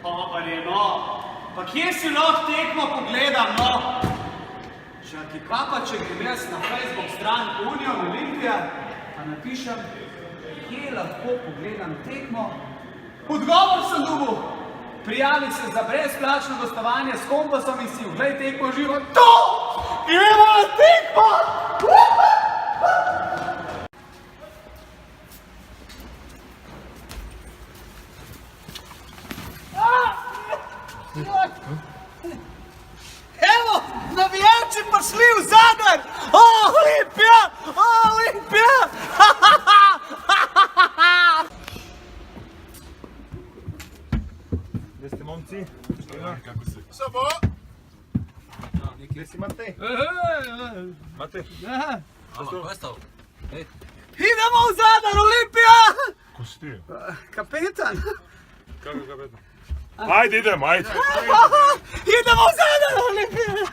Dobar je, no. Pa kje si lahko tekmo pogledam, no? Čakaj, kaj pa, če grem jaz na Facebook stran Union Olimpija, pa napišem, kje lahko pogledam tekmo? Odgovor sem dobil. Prijavi se za brezplačno gostovanje s Kompasom in si oglej tekmo živo. To! Gremo na tekmo! Evo, navijači pa šli v Zadar! Olimpija! Olimpija! Gdje ste momci? Kako si? Samo! Gdje si Matej? Matej? Alo, ko je stav? Idemo v Zadar, Olimpija! Ko si ti? Kapetan! Kako kapetan? Ajde idemo, ajde! Idemo v Zadar, Olimpija!